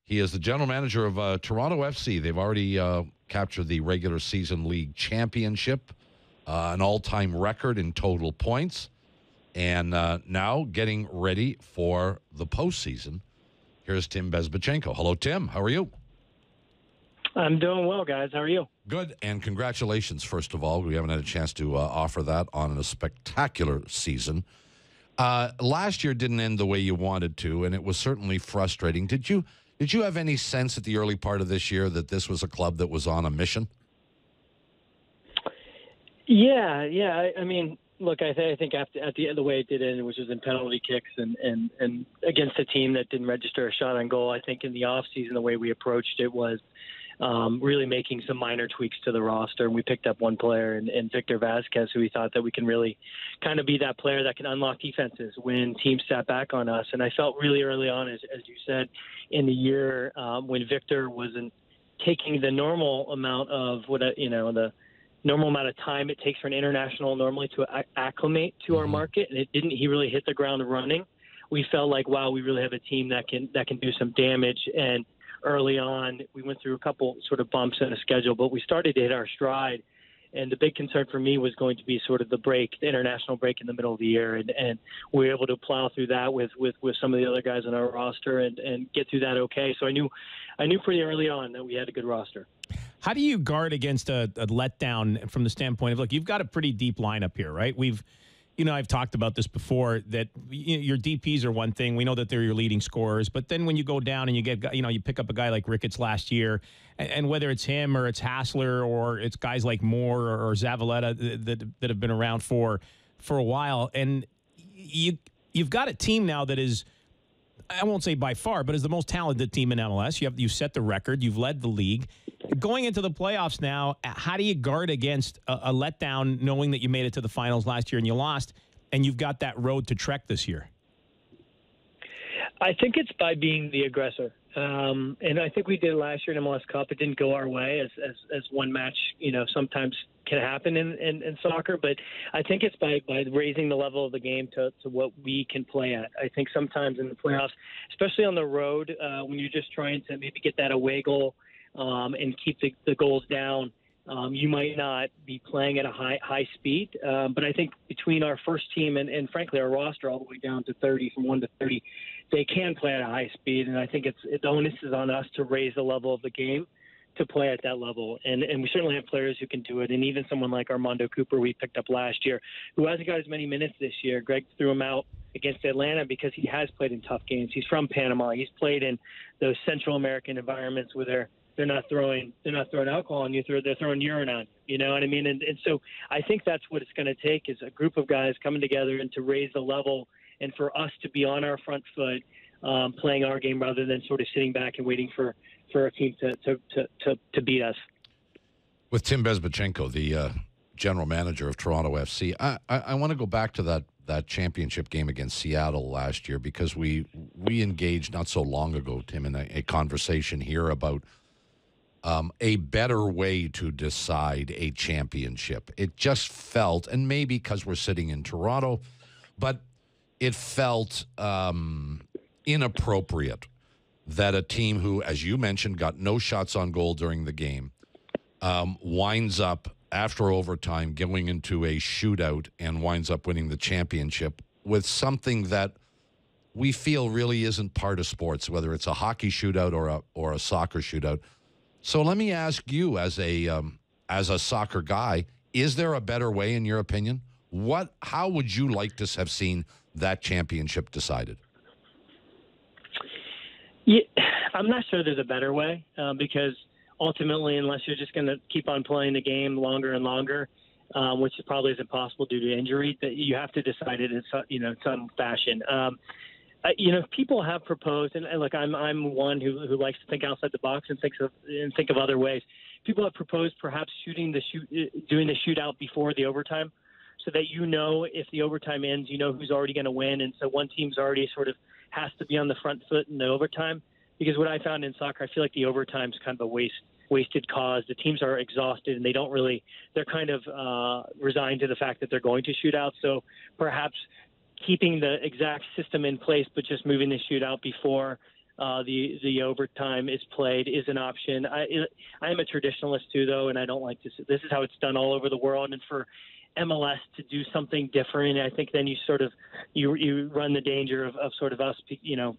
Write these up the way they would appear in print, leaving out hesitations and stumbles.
He is the general manager of Toronto FC. They've already captured the regular season league championship, an all-time record in total points, and now getting ready for the postseason. Here's Tim Bezbatchenko. Hello, Tim. How are you? I'm doing well, guys. How are you? Good, and congratulations, first of all. We haven't had a chance to offer that on a spectacular season. Last year didn't end the way you wanted to, and it was certainly frustrating. Did you have any sense at the early part of this year that this was a club that was on a mission? Yeah. I mean, look, I think at the end of the way it did end, which was in penalty kicks and against a team that didn't register a shot on goal. I think in the off season, the way we approached it was really making some minor tweaks to the roster. And we picked up one player in Victor Vasquez, who we thought that we can really kind of be that player that can unlock defenses when teams sat back on us. And I felt really early on, as you said, in the year when Victor wasn't taking the normal amount of the normal amount of time it takes for an international normally to acclimate to our market, and he really hit the ground running. We felt like, wow, we really have a team that can do some damage. And early on, we went through a couple sort of bumps in the schedule, but we started to hit our stride. And the big concern for me was going to be sort of the international break in the middle of the year. And we were able to plow through that with some of the other guys on our roster and get through that okay. So I knew pretty early on that we had a good roster. How do you guard against a letdown from the standpoint of, look, you've got a pretty deep lineup here, right? I've talked about this before, that your DPs are one thing. We know that they're your leading scorers. But then when you go down and you pick up a guy like Ricketts last year, and whether it's him or it's Hassler or it's guys like Moore or Zavaleta that have been around for a while, and you've got a team now that is, I won't say by far, but is the most talented team in MLS. You've set the record. You've led the league. Going into the playoffs now, how do you guard against a letdown, knowing that you made it to the finals last year and you lost, and you've got that road to trek this year? I think it's by being the aggressor. And I think we did last year in MLS Cup. It didn't go our way as one match, sometimes can happen in soccer. But I think it's by raising the level of the game to what we can play at. I think sometimes in the playoffs, especially on the road, when you're just trying to maybe get that away goal and keep the goals down, you might not be playing at a high speed. But I think between our first team and frankly, our roster all the way down to 30, from 1 to 30, they can play at a high speed. And I think the onus is on us to raise the level of the game to play at that level. And we certainly have players who can do it. And even someone like Armando Cooper we picked up last year, who hasn't got as many minutes this year. Greg threw him out against Atlanta because he has played in tough games. He's from Panama. He's played in those Central American environments where they're not throwing alcohol on you, they're throwing urine on you. You know what I mean? And so I think that's what it's going to take, is a group of guys coming together and to raise the level, and for us to be on our front foot, playing our game rather than sort of sitting back and waiting for a team to beat us. With Tim Bezbatchenko, the general manager of Toronto FC, I want to go back to that championship game against Seattle last year, because we engaged not so long ago, Tim, in a conversation here about a better way to decide a championship. It just felt, and maybe because we're sitting in Toronto, but it felt inappropriate that a team who, as you mentioned, got no shots on goal during the game, winds up after overtime going into a shootout and winds up winning the championship with something that we feel really isn't part of sports, whether it's a hockey shootout or a soccer shootout. So let me ask you, as a soccer guy, is there a better way, in your opinion? How would you like to have seen that championship decided? Yeah, I'm not sure there's a better way, because ultimately, unless you're just going to keep on playing the game longer and longer, which probably isn't possible due to injury, that you have to decide it in some fashion. People have proposed, and look, I'm one who likes to think outside the box and think of other ways. People have proposed perhaps doing the shootout before the overtime, so that if the overtime ends, who's already going to win, and so one team's already sort of has to be on the front foot in the overtime. Because what I found in soccer, I feel like the overtime's kind of a wasted cause. The teams are exhausted, and they're kind of resigned to the fact that they're going to shoot out. So perhaps keeping the exact system in place, but just moving the shootout before the overtime is played is an option. I am a traditionalist too, though, and I don't like this. This is how it's done all over the world, and for MLS to do something different, I think then you sort of you run the danger of sort of us,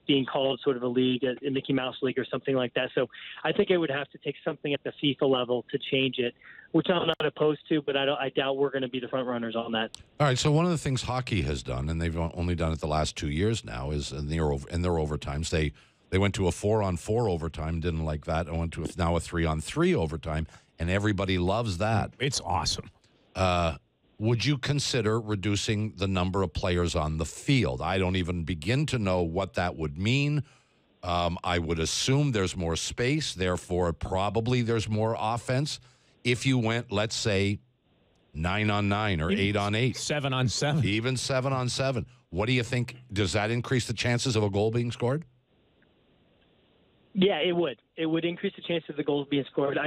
being called sort of a league, a Mickey Mouse league or something like that. So I think it would have to take something at the FIFA level to change it, which I'm not opposed to, but I doubt we're going to be the front runners on that. All right. So one of the things hockey has done, and they've only done it the last 2 years now, is in their overtimes they went to a 4-on-4 overtime, didn't like that, and went to now a 3-on-3 overtime, and everybody loves that. It's awesome. Would you consider reducing the number of players on the field? I don't even begin to know what that would mean. I would assume there's more space, therefore probably there's more offense. If you went, let's say, 9-on-9 or 8-on-8. 7-on-7. Even 7-on-7. What do you think? Does that increase the chances of a goal being scored? Yeah, it would. It would increase the chance of the goals being scored.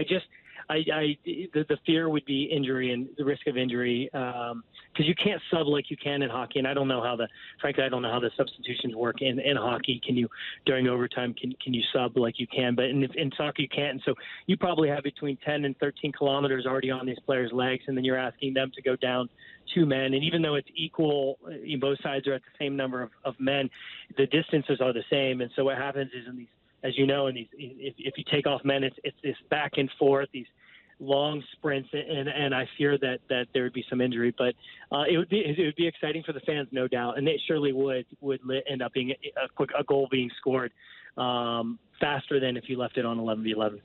The fear would be injury and the risk of injury, because you can't sub like you can in hockey, and I don't know how the substitutions work in hockey. Can you during overtime can you sub like you can? But in soccer you can't. And so you probably have between 10 and 13 kilometers already on these players' legs, and then you're asking them to go down 2 men. And even though it's equal, both sides are at the same number of men, the distances are the same. And so what happens is in these, as you know, if you take off men, it's this back and forth, these long sprints, and I fear that there would be some injury. But it would be exciting for the fans, no doubt, and it surely would end up being a goal being scored faster than if you left it on 11v11.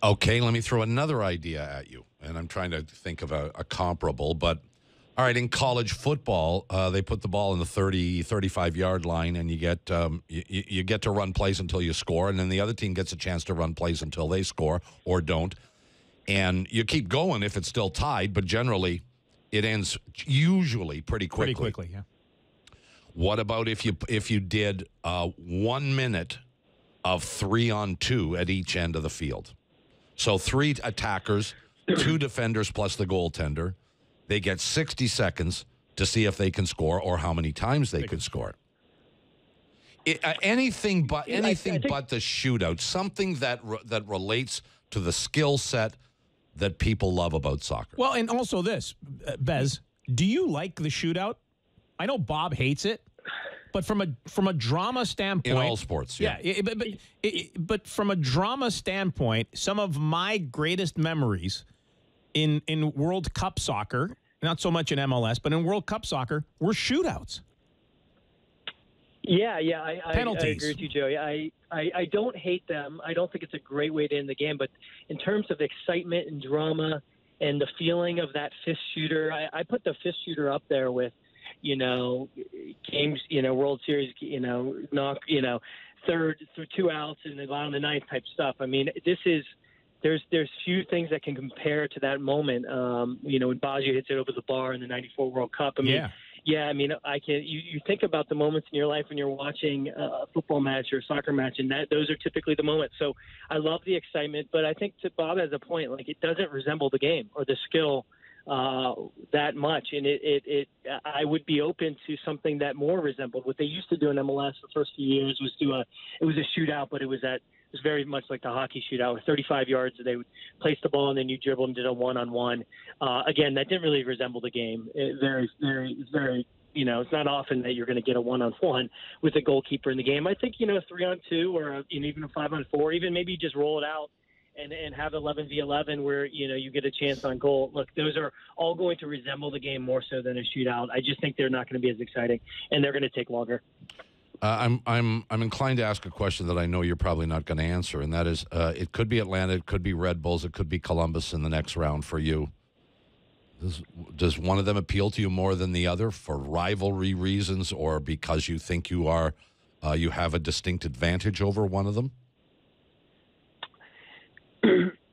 Okay, let me throw another idea at you, and I'm trying to think of a comparable, but all right, in college football, they put the ball in the 30, 35-yard line, and you get to run plays until you score, and then the other team gets a chance to run plays until they score or don't. And you keep going if it's still tied, but generally it ends usually pretty quickly. Pretty quickly, yeah. What about if you did 1 minute of 3-on-2 at each end of the field? So 3 attackers, 2 defenders plus the goaltender. They get 60 seconds to see if they can score or how many times they could score. Anything but the shootout, something that relates to the skill set that people love about soccer. Well, and also this, Bez, do you like the shootout? I know Bob hates it, but from a drama standpoint, in all sports, yeah. But from a drama standpoint, some of my greatest memories in World Cup soccer, not so much in MLS, but in World Cup soccer, were shootouts. Yeah, I agree with you, Joey. I don't hate them. I don't think it's a great way to end the game, but in terms of excitement and drama and the feeling of that fifth shooter, I put the fifth shooter up there with, games, World Series, third through 2 outs and then on the ninth type stuff. I mean, there's few things that can compare to that moment. When Baggio hits it over the bar in the '94 World Cup. I mean, you think about the moments in your life when you're watching a football match or a soccer match, and those are typically the moments. So I love the excitement, but I think Bob has a point. Like, it doesn't resemble the game or the skill that much, and I would be open to something that more resembled what they used to do in MLS the first few years. It was a shootout, but it was very much like the hockey shootout with 35 yards. They would place the ball and then you dribble and did a one-on-one. Again, that didn't really resemble the game. It's not often that you're going to get a one-on-one with a goalkeeper in the game. I think, 3-on-2 or even a 5-on-4, even maybe just roll it out and have 11v11 where, you get a chance on goal. Look, those are all going to resemble the game more so than a shootout. I just think they're not going to be as exciting, and they're going to take longer. I'm inclined to ask a question that I know you're probably not going to answer, and that is, it could be Atlanta, it could be Red Bulls, it could be Columbus in the next round for you. Does one of them appeal to you more than the other for rivalry reasons, or because you think you have a distinct advantage over one of them?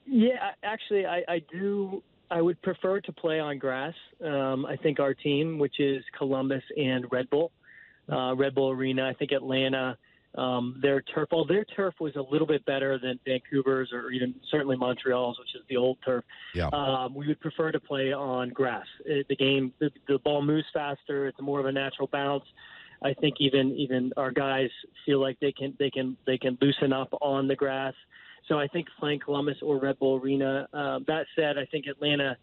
Yeah, actually, I do. I would prefer to play on grass. I think our team, which is Columbus and Red Bull Arena, I think Atlanta, their turf was a little bit better than Vancouver's or even certainly Montreal's, which is the old turf. Yeah. We would prefer to play on grass. The ball moves faster. It's more of a natural bounce. I think even our guys feel like they can loosen up on the grass. So I think playing Columbus or Red Bull Arena. That said, I think Atlanta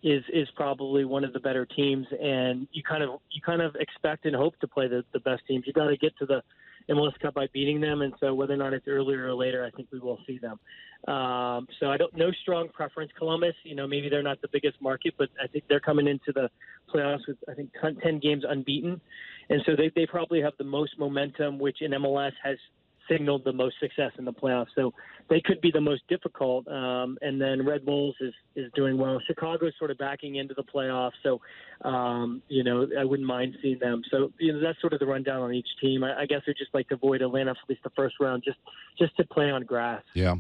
is probably one of the better teams, and you kind of expect and hope to play the best teams. You got to get to the MLS Cup by beating them, and so whether or not it's earlier or later, I think we will see them. So I don't no strong preference. Columbus, maybe they're not the biggest market, but I think they're coming into the playoffs with 10 games unbeaten, and so they probably have the most momentum, which in MLS has signaled the most success in the playoffs. So they could be the most difficult. And then Red Bulls is doing well. Chicago's sort of backing into the playoffs. So, I wouldn't mind seeing them. So, that's sort of the rundown on each team. I guess I'd just like to avoid Atlanta for at least the first round, just to play on grass. Yeah.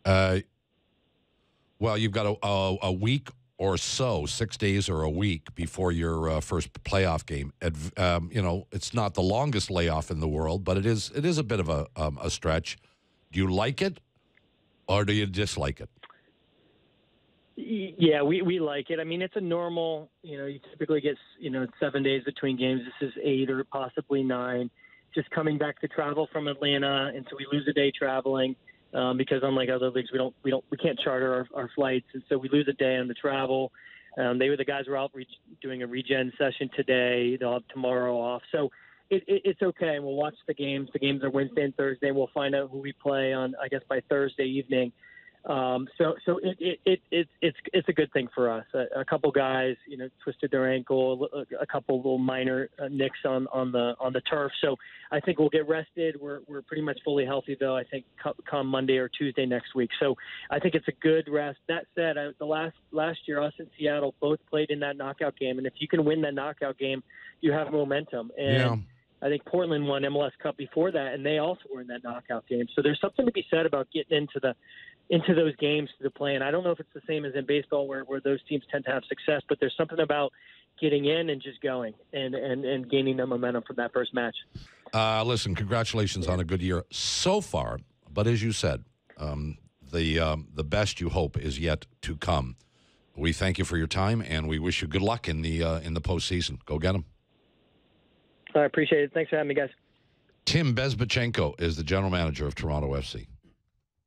Well, you've got a week or so, 6 days or a week before your first playoff game. It's not the longest layoff in the world, but it is a bit of a stretch. Do you like it, or do you dislike it? Yeah, we like it. I mean, it's a normal, you typically get, 7 days between games. This is 8 or possibly 9. Just coming back to travel from Atlanta, and so we lose a day traveling. Because unlike other leagues, we can't charter our flights, and so we lose a day on the travel. The guys were out doing a regen session today. They'll have tomorrow off, so it's okay. And we'll watch the games. The games are Wednesday and Thursday. We'll find out who we play on, I guess, by Thursday evening. So it's a good thing for us. A couple guys, twisted their ankle, a couple little minor nicks on the turf. So I think we'll get rested. We're pretty much fully healthy though. I think come Monday or Tuesday next week. So I think it's a good rest. That said, the last year us and Seattle both played in that knockout game, and if you can win that knockout game, you have momentum. And yeah. I think Portland won MLS Cup before that, and they also were in that knockout game. So there's something to be said about getting into those games to play. And I don't know if it's the same as in baseball where those teams tend to have success, but there's something about getting in and just going and gaining the momentum from that first match. Listen, congratulations on a good year so far. But as you said, the best you hope is yet to come. We thank you for your time, and we wish you good luck in the postseason. Go get them. I appreciate it. Thanks for having me, guys. Tim Bezbatchenko is the general manager of Toronto FC.